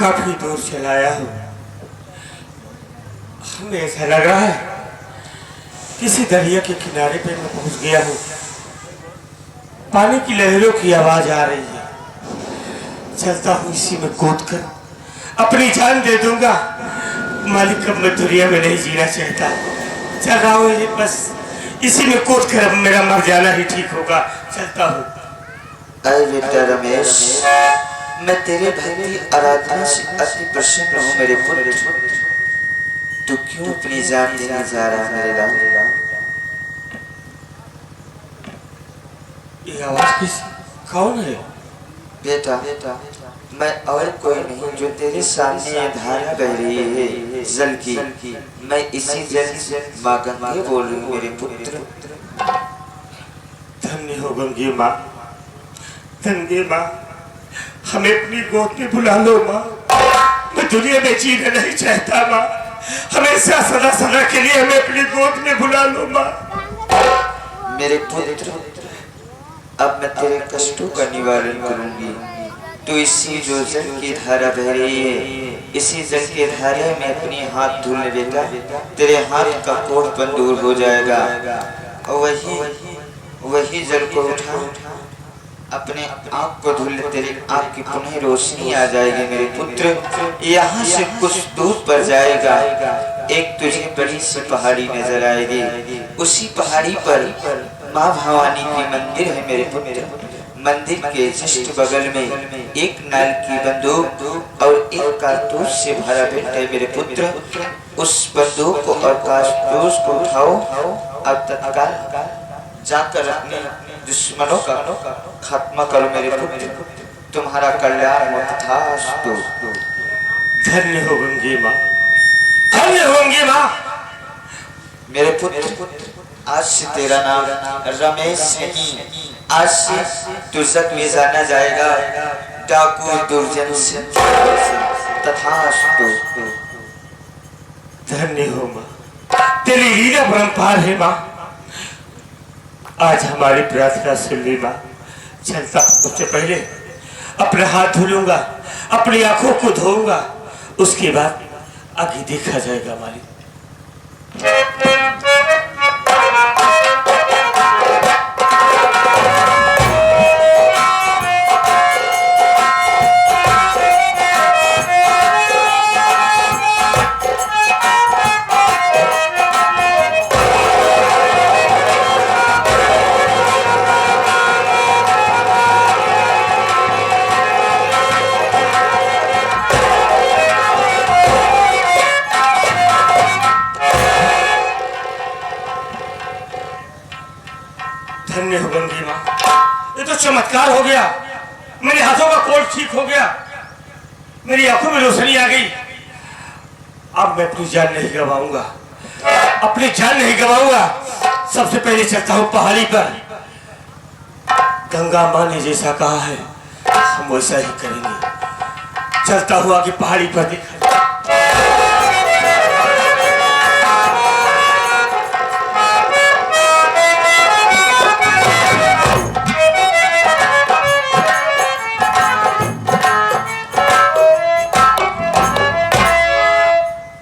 काफी दूर चलाया हूँ। हमें ऐसा लग रहा है किसी दरिया के किनारे पे मैं पहुंच गया हूँ। पानी की लहरों की आवाज आ रही है। चलता हूँ इसी में कूद कर अपनी जान दे दूंगा। मालिक अब मैं दुनिया में नहीं जीना चाहता। चल रहा हूँ बस इसी में कूद कर अब मेरा मर जाना ही ठीक होगा। चलता हूँ। अरे बेटा रमेश, मैं तेरे भक्ति आराधना से अति प्रसन्न हूँ मेरे पुत्र। तू क्यों अपनी जान देने जा रहा है मेरे लाल? ये आवाज किस कौन है? बेटा मैं और कोई नहीं जो तेरे सामने ये धार बह रही है जल की। मैं इसी जल से माँ गंगे बोल रही हूँ मेरे पुत्र। धन्य हो गंगे माँ, गंगे माँ, हमें अपनी गोद में बुला लो माँ। मैं दुनिया में जीना नहीं चाहता माँ। हमेशा सदा सदा के लिए हमें अपनी गोद में बुला लो माँ। मेरे पुत्र, अब मैं तेरे कष्टों का निवारण करूंगी। तू इसी जो जल की धारा बह रही है, इसी जल के धारे में अपनी हाथ धुल बेटा। तेरे हाथ का कोढ़पन दूर हो जाएगा। और वही जल को उठा अपने आँख को धुल, तेरी आँख की पुनः रोशनी आ जाएगी मेरे पुत्र। यहाँ से कुछ दूर पर जाएगा, एक तुझे बड़ी सी पहाड़ी नजर आएगी। उसी पहाड़ी पर माँ भवानी की मंदिर है मेरे पुत्र। मंदिर के जस्ट बगल में एक नाल की बंदूक और एक कारतूस से भरा पेट है मेरे पुत्र। उस बंदूक को और कारतूस को उठाओ और तत्काल जाकर अपने दुश्मनों का खात्मा करो मेरे पुत्र। तुम्हारा कल्याण हो तथास्तु। धन्य हो गंगे माँ, धन्य हो गंगे माँ। मेरे पुत्र, आज से तेरा नाम रमेश नहीं, आज से तू जग में जाना जाएगा डाकू दुर्जन से तथास्तु। धन्य हो माँ, तेरी लीला परंपार है माँ। आज हमारी प्रार्थना सुन ली माँ। चलता उससे पहले अपने हाथ धुलूंगा, अपनी आंखों को धोऊंगा, उसके बाद आगे देखा जाएगा मालिक। धन्य हो गंगे माँ, ये तो चमत्कार हो गया। मेरे हाथों का कोढ़ ठीक हो गया, मेरी आंखों में रोशनी आ गई। अब मैं अपनी जान नहीं गवाऊंगा, अपनी जान नहीं गवाऊंगा। सबसे पहले चलता हूँ पहाड़ी पर। गंगा माँ ने जैसा कहा है हम वैसा ही करेंगे। चलता हूँ आगे पहाड़ी पर। देखा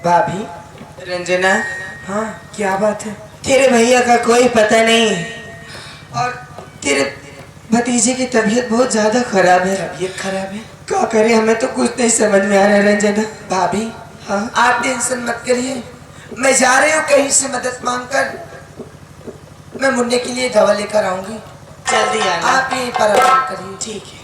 भाभी। रंजना, हाँ क्या बात है? तेरे भैया का कोई पता नहीं और तेरे भतीजे की तबीयत बहुत ज्यादा खराब है। तबीयत खराब है? क्या करे, हमें तो कुछ नहीं समझ में आ रहा। रंजना भाभी, हाँ, आप टेंशन मत करिए। मैं जा रही हूँ कहीं से मदद मांगकर। मैं मुन्ने के लिए दवा लेकर आऊंगी। जल्दी आना। आप यहीं पर आराम करिए। ठीक है।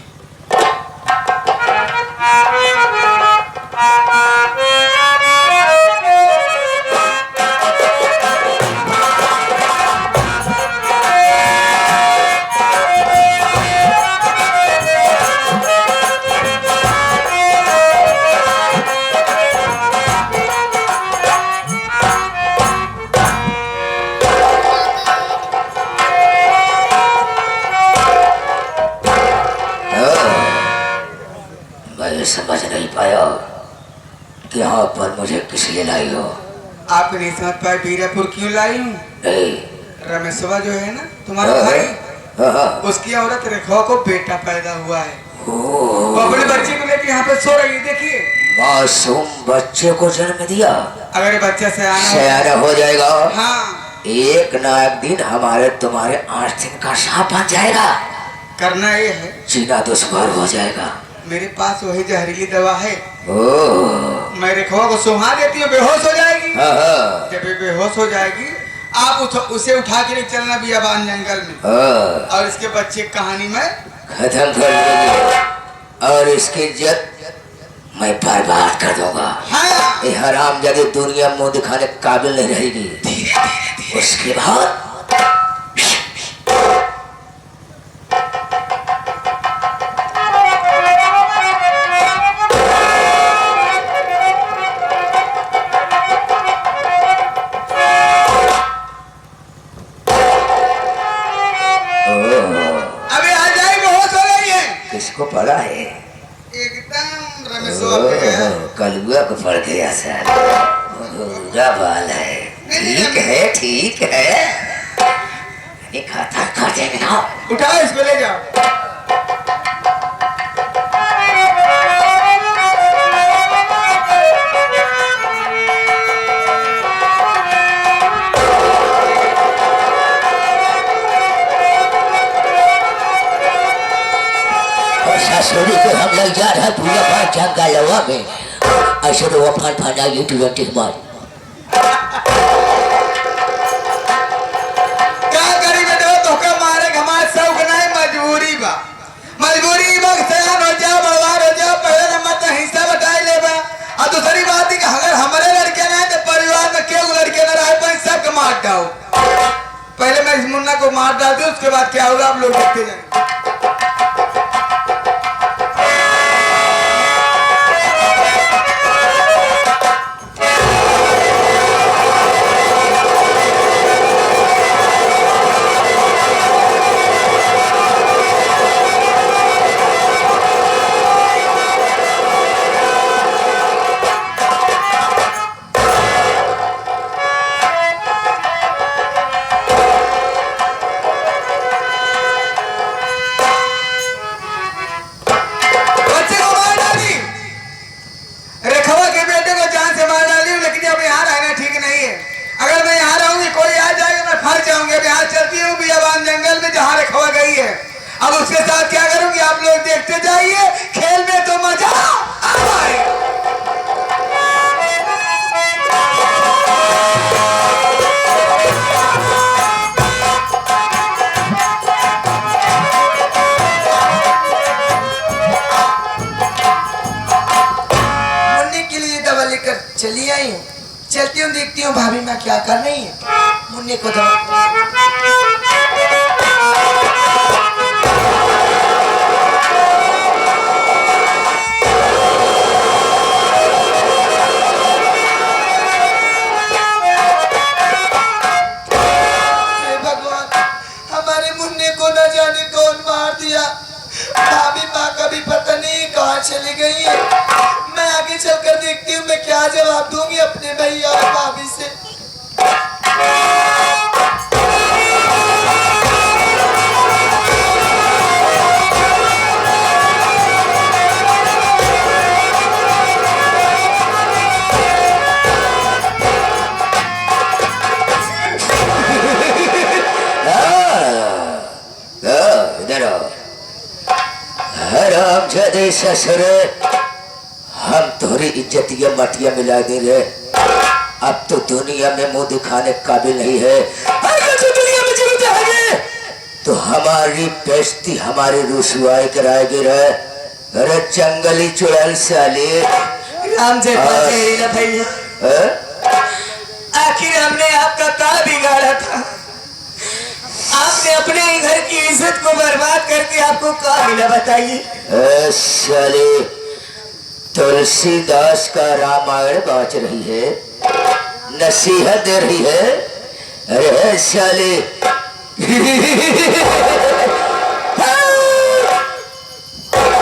समझ नहीं पाया कि यहाँ पर मुझे किस लिए लाई हो। आप मेरे साथ पर बीरापुर क्यों लाई हूँ? नहीं, रमेशवा जो है ना तुम्हारा भाई, उसकी औरत रेखा को बेटा पैदा हुआ है। वो अपने बच्चे को लेकर यहाँ पे सो रही है। देखिए मासूम बच्चे को जन्म दिया, अगर ये बच्चा सयाना सयाना हो जाएगा, हाँ एक ना एक दिन हमारे तुम्हारे 8 दिन का सांप बन जाएगा, करना ये है, जीना दुश्वार हो जाएगा। मेरे पास वही जहरीली दवा है, ओह मैं रेखवा को सुहा देती हूँ, बेहोश हो जाएगी। हाँ हाँ जब ये बेहोश हो जाएगी आप उसे उठा के लेके चलना बियाबान जंगल में, हाँ, और इसके बच्चे की कहानी में खत्म कर देंगे और इसकी इज्जत मैं बर्बाद कर दूंगा। हाँ ये हराम जादे दुनिया मुंह दिखाने के काबिल नहीं रहेगी। उसके बाद अभी आ जाएगी, बेहोश हो गई है किसको पड़ा है? एकदम रमेशवा पे गया। कलुआ को पड़ गया सर, बुरा बाल है। ठीक है ठीक है, ये खाता कर देंगे ना। उठाओ इसको ले जाओ। ससुरी को हम लोग जा रहे हैं पूजा पाठ जंगलवा में, ऐसे तो वो फन आइए तुरंत मार। क्या करी बेटा, धोखा मारे हमारे सब नहीं, मजबूरी बा, मजबूरी बा, सयान हो जा, बलवान हो जा, पहले नंबर तो हिस्सा बटाई ले बा। और दूसरी बात है कि अगर हमारे लड़के ना है तो परिवार में क्यों लड़के ना रहे, पर सबको मार डाओ। पहले मैं इस मुन्ना को मार डालती हूँ, उसके बाद क्या होगा आप लोग देखते जाएंगे। जंगल में जहाँ रखवा गई है, अब उसके साथ क्या करूंगी आप लोग देखते जाइए, खेल में तो मजा आए। मुन्नी के लिए दवा लेकर चली आई हूँ, चलती हूँ देखती हूँ भाभी माँ क्या कर रही है। मुन्नी को दवा भाभी माँ का भी पता नहीं कहाँ चली गई है। मैं आगे चलकर देखती हूँ मैं क्या जवाब दूंगी अपने भैया और भाभी से। ससुर हम तोरी इज्जत ये मटिया मिला दे रहे, अब तो दुनिया में मुंह दिखाने काबिल नहीं है। अगर तो दुनिया में जरूर जाएंगे तो हमारी बेइज्जती हमारी रुसवाई कराएगी रे। अरे जंगली चुड़ैल साले राम जय भैया, आखिर हमने आपका क्या बिगाड़ा था? आपने अपने ही घर की इज्जत को बर्बाद करके आपको क्या मिला बताइए? साले तुलसीदास का रामायण बाच रही है, नसीहत दे रही है। अरे साले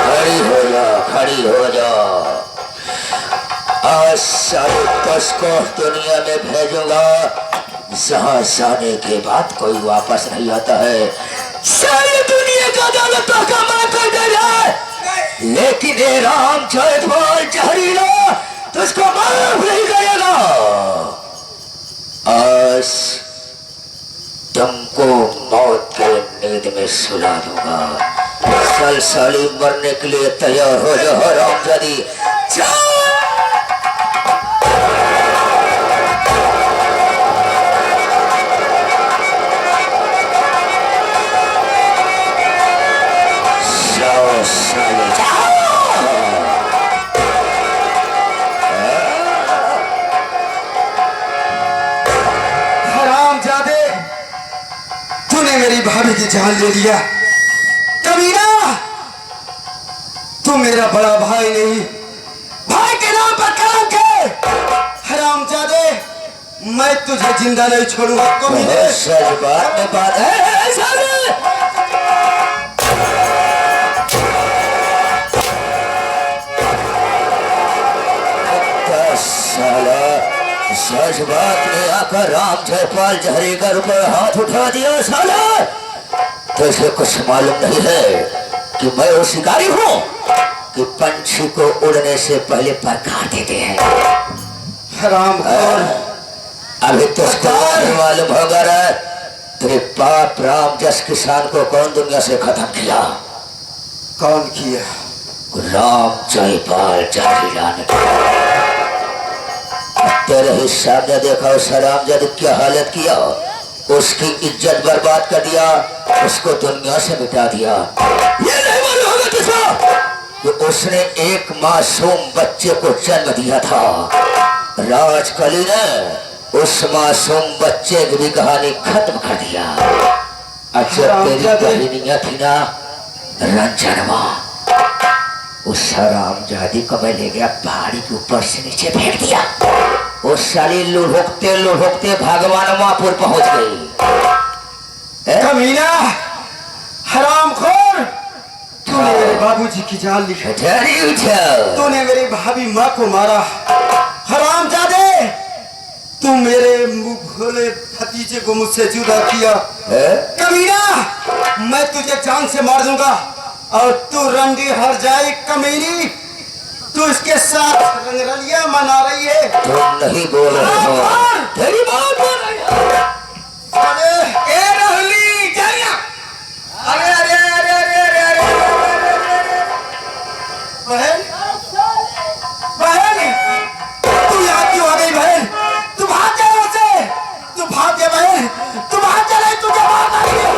खड़ी हो जा, खड़ी हो जा। आज साले 10 को दुनिया में भेजूंगा जहाँ जाने के बाद कोई वापस नहीं आता है। सारी दुनिया का दौलतों का मार कर दे जाए, लेकिन ये राम जयपाल जहरीला मुझको माफ नहीं करेगा। आज तुमको मौत के नींद में सुला दूंगा। साल साली मरने के लिए तैयार हो जाओ हरामजादी। हरामजादे, तूने मेरी भाभी की जान ले लिया। कमीना, तू मेरा बड़ा भाई नहीं, भाई के नाम पर कलंक है। हरामजादे, मैं तुझे जिंदा नहीं छोड़ूंगा। कमीने, सच बात में बात है साले। साला सच बात में आकर राम जयपाल जहरीकर ऊपर हाथ उठा दिया। साला तुझे कुछ मालूम नहीं है कि मैं वो शिकारी हूँ कि पंछी को उड़ने से पहले पर काट देते हैं। हराम अभी तुझको मालूम होगा रे, तेरे बाप राम जस किसान को कौन दुनिया से खत्म किया? कौन किया? राम जयपाल जहरीला ने किया। तेरे ही सामने देखा उस हरामजादी की हालत किया, उसकी इज्जत बर्बाद कर दिया, उसको दुनिया से मिटा दिया। ये नहीं मालूम होगा तुझको कि उसने एक मासूम बच्चे को जन्म दिया था। राजकली ने उस मासूम बच्चे की भी कहानी खत्म कर दिया। अच्छा तेरी कहानियां थी ना रंजनवा, उस हरामजादी को मैं ले गया पहाड़ी के ऊपर से नीचे फेंक दिया। वो साली लुढ़कते लुढ़कते भगवानवापुर पहुंच गई। कमीना, हरामखोर, तूने मेरे बाबूजी की जान ली। तूने मेरी भाभी माँ को मारा। हरामजादे, तू मेरे मुंह भोले भतीजे को मुझसे जुदा किया। कमीना, मैं तुझे जान से मार दूंगा और तू रंडी हर जाए। कमीनी, तू इसके साथ रंगरलिया मना रही है। तुम नहीं बोल रहे हो, तेरी बात बोल रही है। अरे ए राहुली, जानिया। अरे अरे अरे अरे अरे अरे बहन, बहन, तू यहाँ क्यों आ गई बहन? तू भाग जा यहाँ से, तू भाग जा बहन, तू भाग जा, नहीं तुझे मार डालेंगे।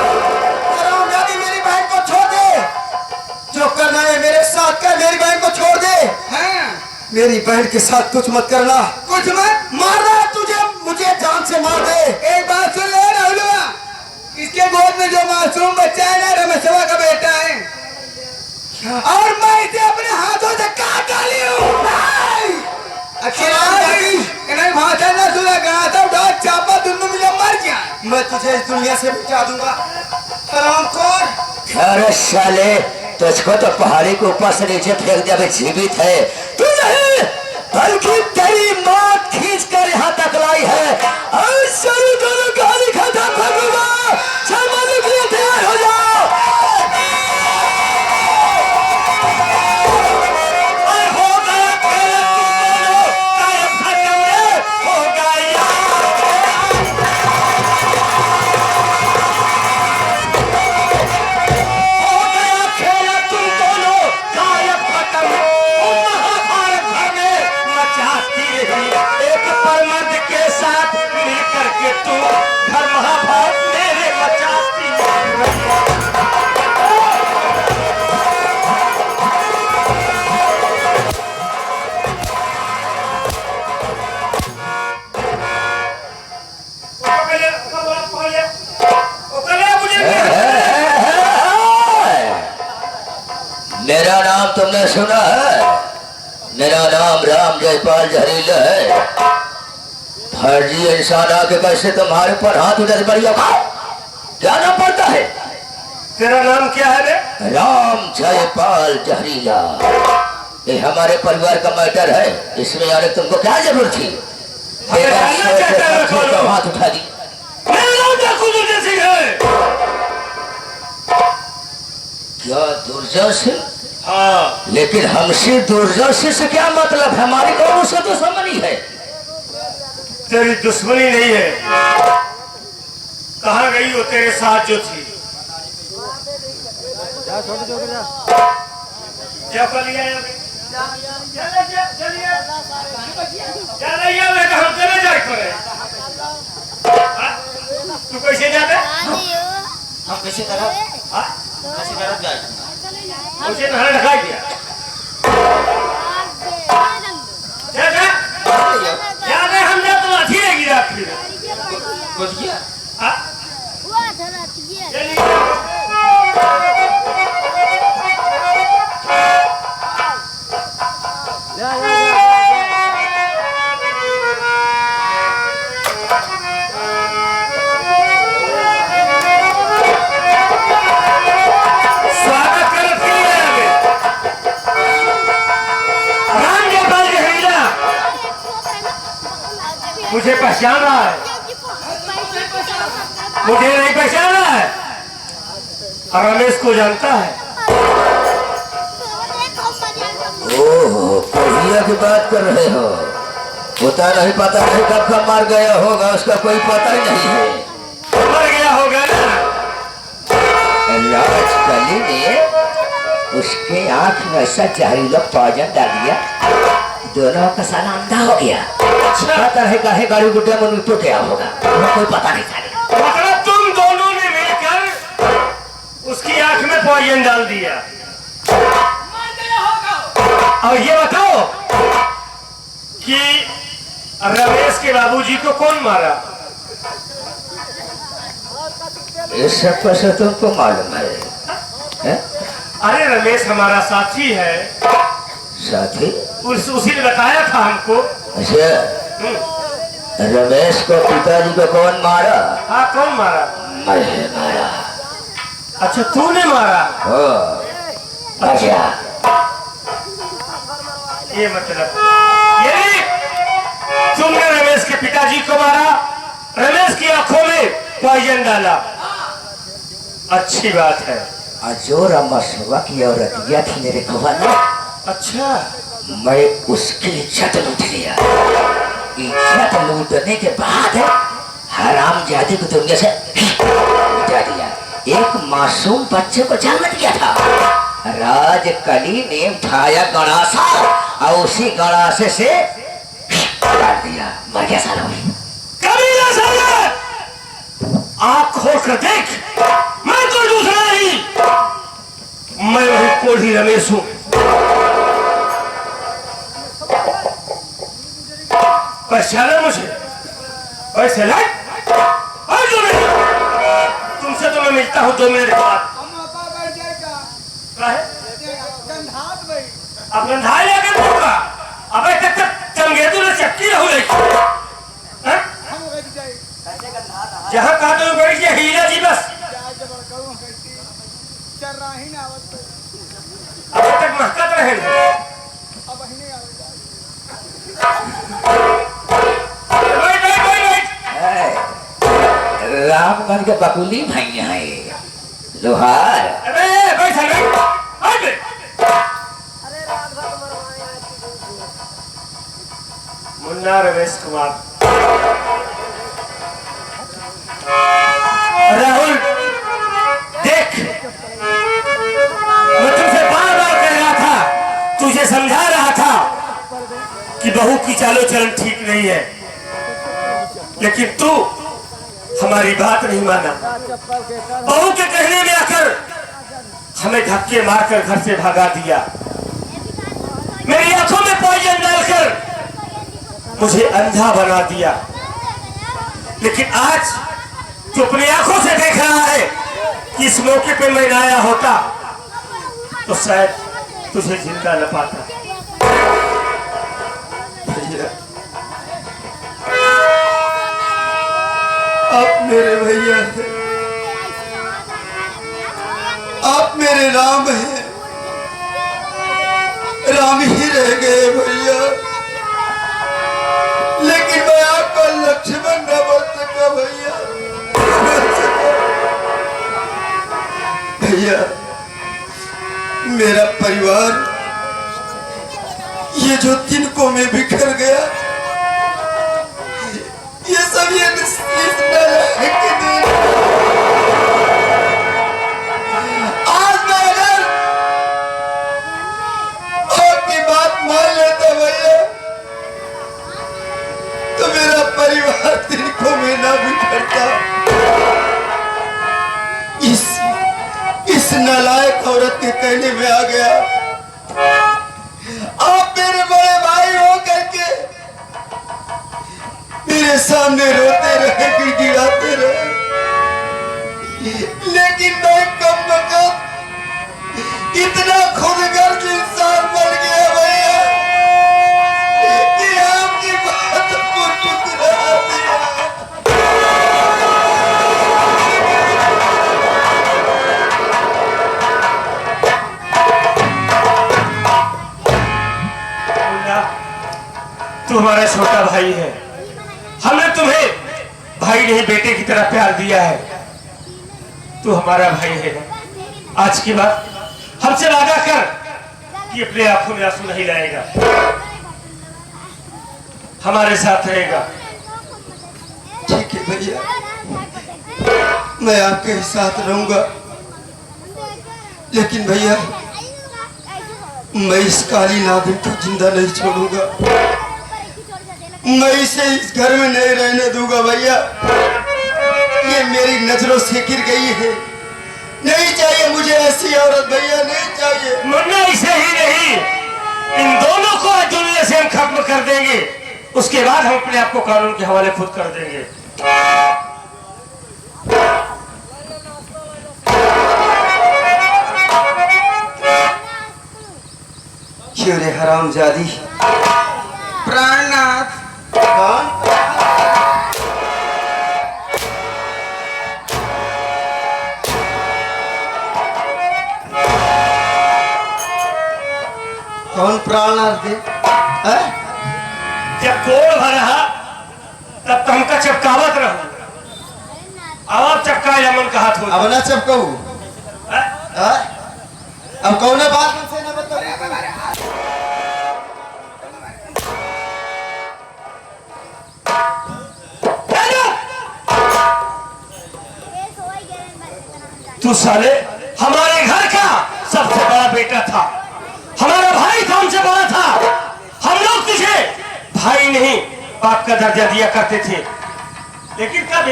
हरामजादी, मेरी बहन को छोड़ दे। जो करना है मेरे साथ कर, मेरी बहन को छोड़ दे। मेरी बहन के साथ कुछ मत करना। कुछ मत मारना है तुझे, मुझे जान से मार दे। एक बात सुन ले राहुलवा, इसके गोद में जो मासूम बच्चा है ना, रमेशवा का बेटा है। क्या? और मैं इसे अपने हाथों से काट डाली हूँ। भाषा ना सुना, गाता उठा चापा, दोनों मिले मर गया। मैं तुझे इस दुनिया से मिटा दूंगा। हरामखोर। अरे साले, तुझको तो पहाड़ी के ऊपर से नीचे फेंक दिया, अभी जीवित है तू नहीं, बल्कि तेरी मौत खींच कर यहाँ तक लाई है। और सभी दोनों कहानी खत्म कर दूंगा। चल मारने के लिए तैयार हो जाओ। मेरा नाम तुमने सुना है? मेरा नाम राम जयपाल जहरीला है। फर्जी इंसान आके कैसे तुम्हारे पर हाथ उठा बढ़िया क्या नाम पड़ता है? तेरा नाम क्या है बे? राम जयपाल जहरीला। ये हमारे परिवार का मैटर है, इसमें आने तुमको क्या जरूरत थी? हाथ उठा दी। क्या दुर्जय सिंह? हाँ, लेकिन हमसे दूरदर्शी से क्या मतलब है? हमारी कौन उससे दुश्मनी है? तेरी दुश्मनी नहीं है। कहाँ गई वो तेरे साथ जो थी? क्या कर लिया है अभी? क्या नहीं है? मैं कहाँ तेरे जाए पड़े? तू कैसे जाते? हम कैसे करा हाँ? कैसे करा जाए उसे नहर ढका दिया। क्या याद है हम जब तो लाठी रहेगी रात फिर। बोलिए हाँ? चलिए। स्वागत करत के लिए आवे। राम जयपाल जहरीला मुझे पहचान रहा है। मुझे नहीं पहचान रहा है और रमेश को जानता है। ओह, कहिया की बात कर रहे हो? पता नहीं, पता नहीं कब कब मर गया होगा, उसका कोई पता ही नहीं है। मर गया होगा ना? राजकली ने उसके आंख में ऐसा जहरीला पॉइजन डाल दिया, दोनों का साला अंधा हो गया। पता है काहे गाड़ी गुड्डे में टूट गया होगा, कोई पता नहीं था। मतलब तुम दोनों ने मिलकर उसकी आंख में पॉइजन डाल दिया। और ये बताओ कि रमेश के बाबूजी को कौन मारा? इस सब पर से तुमको मालूम है? अरे रमेश हमारा साथी है। साथी? उसी ने बताया था हमको। अच्छा, रमेश को पिताजी को कौन मारा? हाँ, कौन मारा? मैं मारा। अच्छा, तूने मारा? अच्छा, ये मतलब ये तुमने रमेश के पिताजी को मारा, रमेश की आंखों में पॉइजन डाला। अच्छी बात है। जो रमसवा की औरतिया थी मेरे खवाना, अच्छा, मैं उसकी इज्जत लूट लिया। इज्जत लूटने के बाद हरामजादी को दुनिया से मिटा दिया। एक मासूम बच्चे को जन्म दिया था। राजकली ने उठाया गणासा और उसी गणासे से काट दिया। मर गया साला। कबीला साला, आँख खोल कर देख, मैं तो दूसरा नहीं, मैं वही कोढ़ी रमेश हूँ। पहचाना मुझे? वैसे लाइट और जो नहीं, तुमसे तो मैं मिलता हूँ 2 मिनट बाद। अब गंधा लेके दूंगा। अबे तक चंगेदू ने चक्की रहू रही। जहाँ कहा तो बैठ गया हीरा जी बस। अब तक महकत रहे। रामगढ़ के बकुली भैया है लोहार। अरे बैठ मुन्ना रमेश कुमार। राहुल देख, मैं तुमसे बार बार कह रहा था, तुझे समझा रहा था कि बहू की चालो चलन ठीक नहीं है, लेकिन तू हमारी बात नहीं माना। बहू के कहने में आकर हमें धक्के मारकर घर से भगा दिया। मेरी आंखों में पॉइजन डालकर मुझे अंधा बना दिया। लेकिन आज तू अपनी आंखों से देख रहा है कि इस मौके पे मैं आया होता तो शायद तुझे जिंदा न पाता। आप मेरे भैया हैं, आप मेरे राम हैं, राम ही रह गए भैया। लेकिन मैं आपका लक्ष्मण न बन सका भैया। भैया मेरा परिवार, ये जो तिनकों में बिखर गया, ये सब ये नसीब है कि दिन। आज मैं अगर आपकी बात मान लेता भैया, तो मेरा परिवार तिनकों में ना बिखरता। इस नालायक औरत के कहने में आ गया, आप मेरे बड़े भाई हो करके मेरे सामने रोते रहे, गिड़गिड़ाते रहे, लेकिन मैं कम वक्त इतना खुदगर्ज इंसान बन गया भैया कि आपकी बात को ठुकरा दिया। तू हमारा छोटा भाई है, हमने तुम्हें भाई नहीं बेटे की तरह प्यार दिया है। तू हमारा भाई है। आज के बाद हमसे वादा कर कि अपने आंखों में आंसू नहीं लाएगा, हमारे साथ रहेगा। ठीक है भैया, मैं आपके साथ रहूंगा, लेकिन भैया मैं इस काली नागिन को जिंदा नहीं छोड़ूंगा। मैं इसे इस घर में नहीं रहने दूंगा भैया। ये मेरी नजरों से गिर गई है, नहीं चाहिए मुझे ऐसी औरत भैया, नहीं चाहिए। मुन्ना इसे ही नहीं, इन दोनों को आज दुनिया से हम खत्म कर देंगे, उसके बाद हम अपने आप को कानून के हवाले खुद कर देंगे। रे हरामजादी, प्राणनाथ, कौन प्राणनाथ थे? जब कोड़ भरा तब तमका चपकावत रहो, अब चपका मन का हाथ हो। अब ना चपकाऊ, अब कौन बात से ना बताओ। तू साले हमारे घर का सबसे बड़ा बेटा था, हमारा भाई था, हमसे बड़ा था। हम लोग तुझे भाई नहीं बाप का दर्जा दिया करते थे, लेकिन कब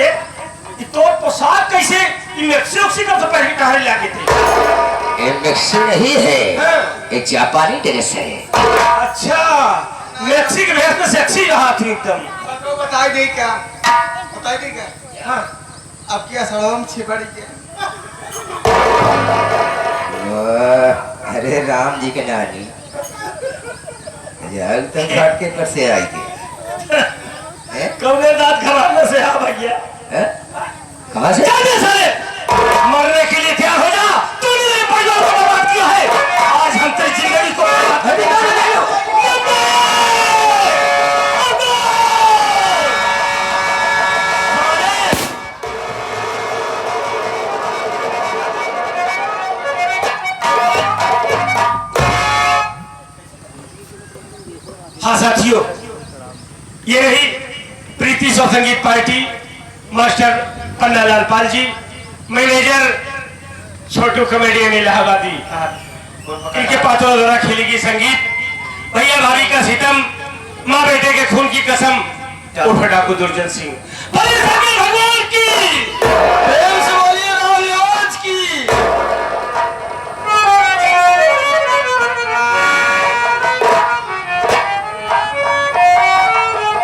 तो पोशाक कैसे मैक्सी का तो पहले कहा लागे थे। ये मैक्सी नहीं है, ये जापानी ड्रेस है। अच्छा, मैक्सी के भेष में सेक्सी रहा थी एकदम। तो बताई दे क्या, बताई दे क्या? हाँ, अब क्या सड़ोम छिपड़ी क्या? अरे राम जी के नानी जग तक काट के पर से आई थी। कब दांत खराब से आ भैया, कहाँ से? साले मरने के लिए तैयार हो जा। तूने मेरे परिवार को बर्बाद किया है, आज हम तेरी जिंदगी को बर्बाद कर देंगे। हाँ साथियों, ये रही प्रीति सौ संगीत party, master Panna Lal Pal ji, manager छोटू कॉमेडियन इलाहाबादी, इनके पात्रों द्वारा खेलेगी संगीत। भैया भाभी का सितम, माँ बेटे के खून की कसम, उर्फ डाकू दुर्जन सिंह। भगवान की